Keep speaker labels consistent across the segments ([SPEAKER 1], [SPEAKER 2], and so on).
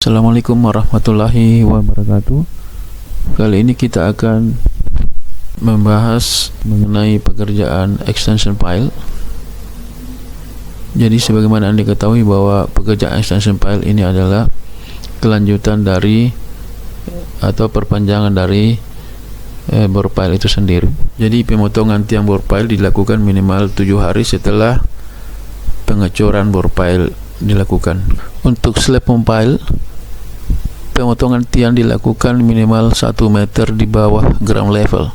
[SPEAKER 1] Assalamualaikum warahmatullahi wabarakatuh. Kali ini kita akan membahas mengenai pekerjaan extension file. Jadi sebagaimana Anda ketahui bahwa pekerjaan extension file ini adalah kelanjutan dari atau perpanjangan dari bore file itu sendiri. Jadi pemotongan tiang bore file dilakukan minimal 7 hari setelah pengecoran bore file dilakukan. Untuk slab file, pemotongan tiang dilakukan minimal 1 meter di bawah ground level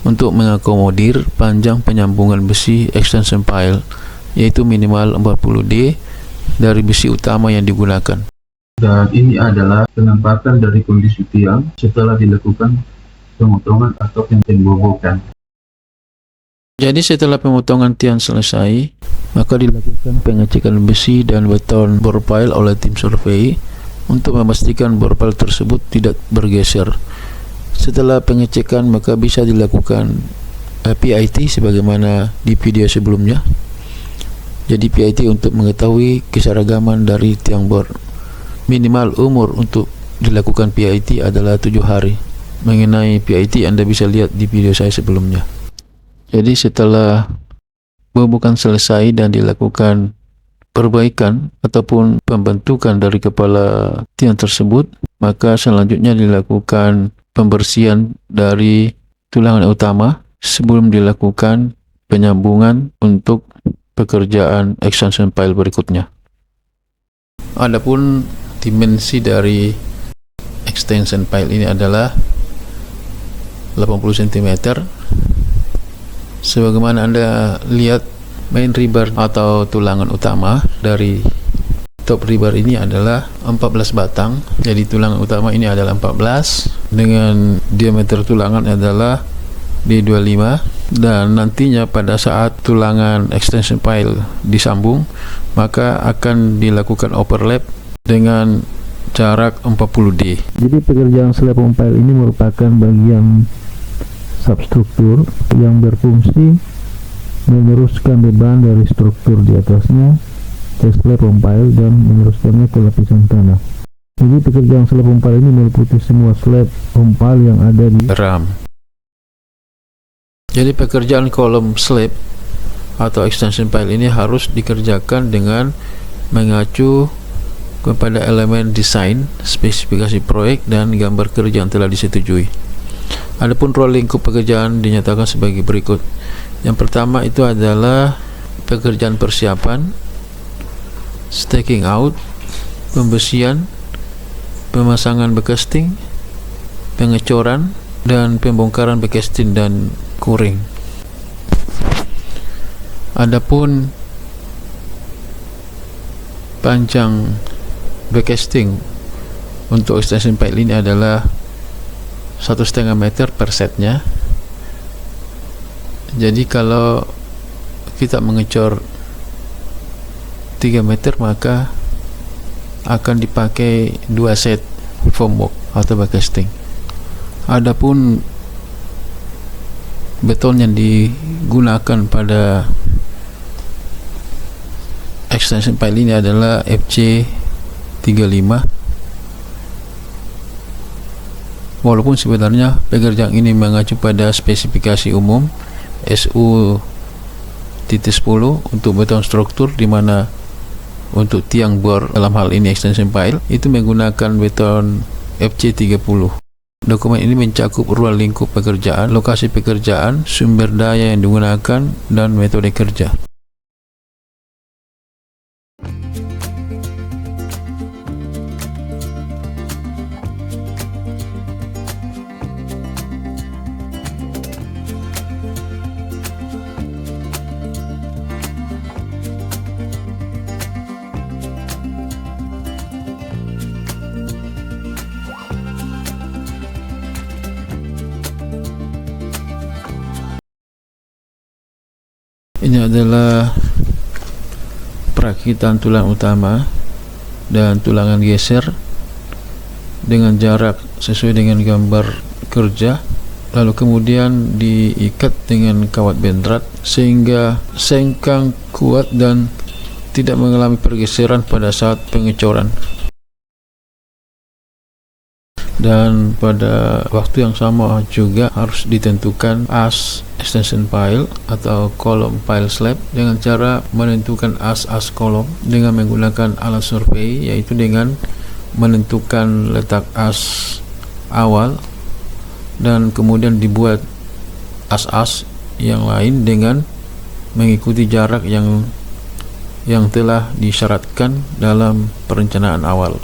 [SPEAKER 1] untuk mengakomodir panjang penyambungan besi extension file, yaitu minimal 40D dari besi utama yang digunakan.
[SPEAKER 2] Dan ini adalah penempatan dari kondisi tiang setelah dilakukan pemotongan atau pembobokan.
[SPEAKER 1] Jadi setelah pemotongan tiang selesai, maka dilakukan pengecekan besi dan beton bore file oleh tim survei untuk memastikan bore file tersebut tidak bergeser. Setelah pengecekan, maka bisa dilakukan PIT sebagaimana di video sebelumnya. Jadi PIT untuk mengetahui keseragaman dari tiang bor. Minimal umur untuk dilakukan PIT adalah 7 hari. Mengenai PIT Anda bisa lihat di video saya sebelumnya. Jadi setelah pembobokan selesai dan dilakukan perbaikan ataupun pembentukan dari kepala tiang tersebut, maka selanjutnya dilakukan pembersihan dari tulangan utama sebelum dilakukan penyambungan untuk pekerjaan extension file berikutnya. Adapun dimensi dari extension file ini adalah 80 cm. Sebagaimana Anda lihat, main rebar atau tulangan utama dari top rebar ini adalah 14 batang. Jadi tulangan utama ini adalah 14 dengan diameter tulangan adalah D25, dan nantinya pada saat tulangan extension file disambung, maka akan dilakukan overlap dengan jarak 40D.
[SPEAKER 3] Jadi pekerjaan slab file ini merupakan bagian substruktur yang berfungsi meneruskan beban dari struktur di atasnya ke slab file dan meneruskannya ke lapisan tanah. Jadi pekerjaan slab file ini meliputi semua slab file yang ada di
[SPEAKER 1] RAM. Jadi pekerjaan kolom slab atau extension file ini harus dikerjakan dengan mengacu kepada elemen desain, spesifikasi proyek, dan gambar kerja yang telah disetujui. Adapun role lingkup pekerjaan dinyatakan sebagai berikut. Yang pertama itu adalah pekerjaan persiapan, staking out, pembesian, pemasangan bekasting, pengecoran, dan pembongkaran bekasting dan kuring. Adapun panjang bekasting untuk extension file ini adalah 1,5 meter per setnya. Jadi kalau kita mengecor 3 meter, maka akan dipakai 2 set formwork atau bekasting. Adapun beton yang digunakan pada extension file ini adalah FC35. Walaupun sebenarnya pekerjaan ini mengacu pada spesifikasi umum SU-10 untuk beton struktur, di mana untuk tiang bor dalam hal ini extension file itu menggunakan beton FC30. Dokumen ini mencakup ruang lingkup pekerjaan, lokasi pekerjaan, sumber daya yang digunakan, dan metode kerja. Ini adalah perakitan tulang utama dan tulangan geser dengan jarak sesuai dengan gambar kerja, lalu kemudian diikat dengan kawat bendrat sehingga sengkang kuat dan tidak mengalami pergeseran pada saat pengecoran. dan pada waktu yang sama juga harus ditentukan as extension pile atau column pile slab dengan cara menentukan as kolom dengan menggunakan alat survei, yaitu dengan menentukan letak as awal dan kemudian dibuat as yang lain dengan mengikuti jarak yang telah disyaratkan dalam perencanaan awal.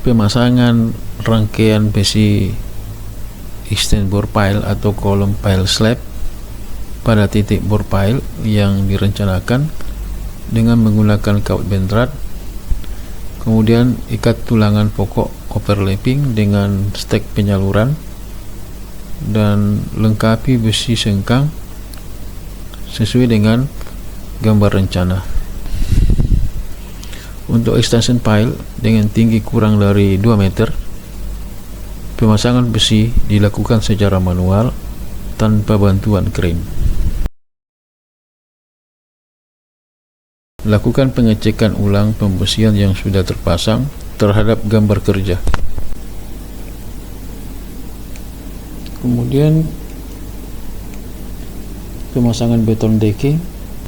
[SPEAKER 1] Pemasangan rangkaian besi extend bore pile atau column pile slab pada titik bore pile yang direncanakan dengan menggunakan kaut bentrat, kemudian ikat tulangan pokok overlapping dengan stek penyaluran dan lengkapi besi sengkang sesuai dengan gambar rencana. Untuk extension pile dengan tinggi kurang dari 2 meter, pemasangan besi dilakukan secara manual tanpa bantuan crane. Lakukan pengecekan ulang pembesian yang sudah terpasang terhadap gambar kerja. Kemudian pemasangan beton decking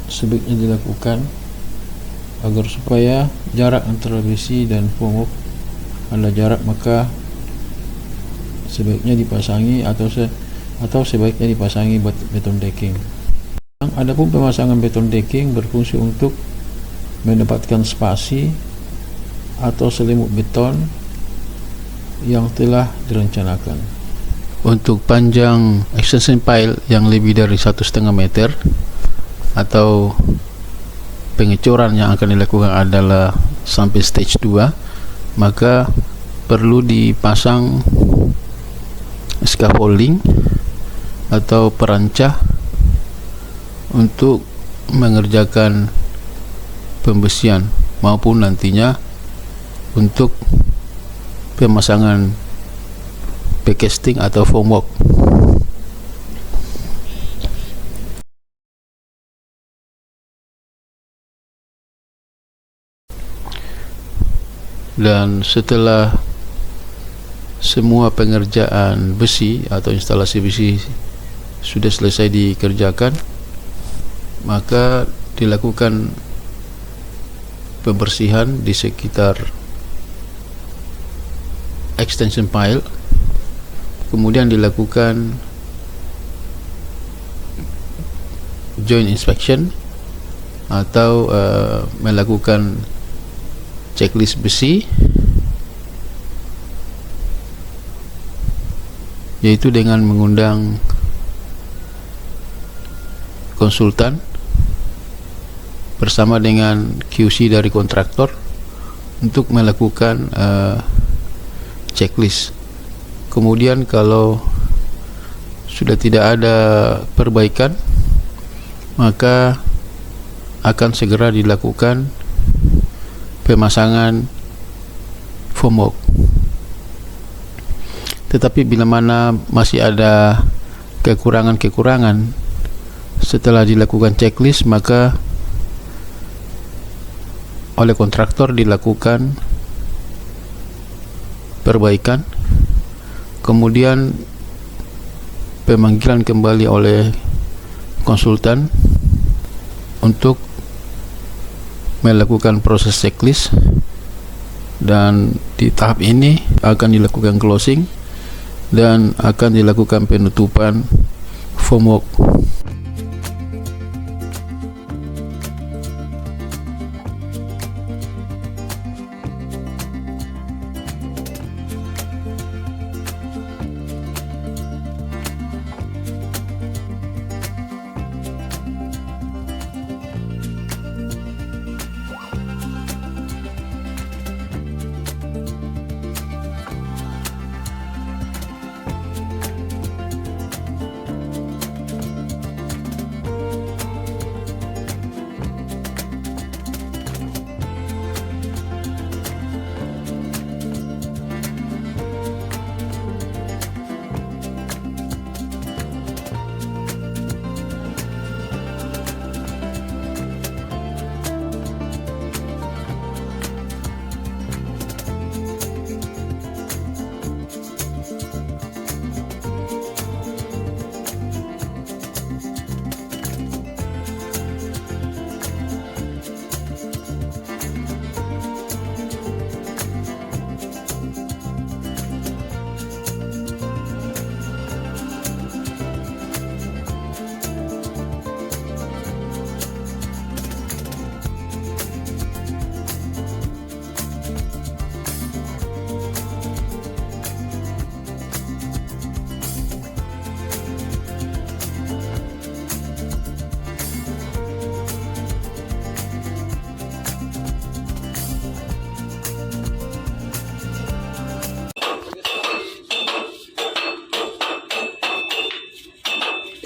[SPEAKER 1] sebaiknya dilakukan agar supaya jarak antara besi dan formwork ada jarak, maka sebaiknya dipasangi atau sebaiknya dipasangi beton decking. Adapun pemasangan beton decking berfungsi untuk mendapatkan spasi atau selimut beton yang telah direncanakan. Untuk panjang extension pile yang lebih dari 1,5 meter atau pengecoran yang akan dilakukan adalah sampai stage 2, maka perlu dipasang scaffolding atau perancah untuk mengerjakan pembesian maupun nantinya untuk pemasangan backcasting atau formwork. Dan setelah semua pengerjaan besi atau instalasi besi sudah selesai dikerjakan, maka dilakukan pembersihan di sekitar extension pile, kemudian dilakukan joint inspection atau melakukan checklist besi, yaitu dengan mengundang konsultan bersama dengan QC dari kontraktor untuk melakukan checklist. Kemudian kalau sudah tidak ada perbaikan, maka akan segera dilakukan pemasangan formwork. Tetapi bila mana masih ada kekurangan-kekurangan setelah dilakukan checklist, maka oleh kontraktor dilakukan perbaikan, kemudian pemanggilan kembali oleh konsultan untuk melakukan proses checklist, dan di tahap ini akan dilakukan closing dan akan dilakukan penutupan formwork.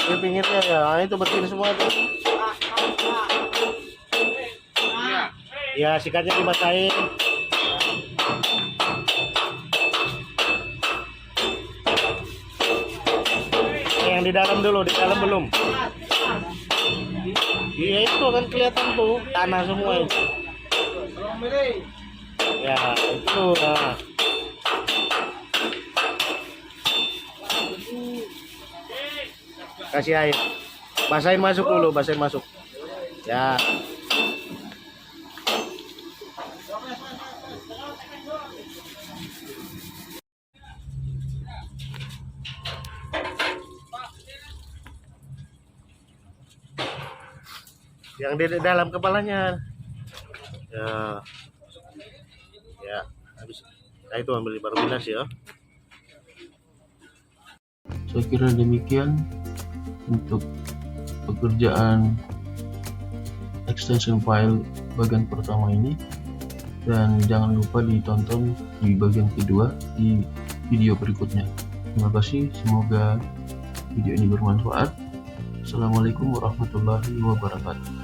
[SPEAKER 4] Ini pinggirnya ya, itu betul semua itu. Ya, sikatnya dibasahin. Yang di dalam dulu, di dalam belum. Iya itu kan kelihatan tuh tanah semua itu. Ya itu. Nah. Kasih air, basahin masuk dulu, basahin masuk. Ya. Yang di dalam kepalanya. Ya. Ya, habis. Nah, itu ambil baru bilas ya.
[SPEAKER 2] Saya kira demikian untuk pekerjaan extension file bagian pertama ini, dan jangan lupa ditonton di bagian kedua di video berikutnya. Terima kasih, semoga video ini bermanfaat. Assalamualaikum warahmatullahi wabarakatuh.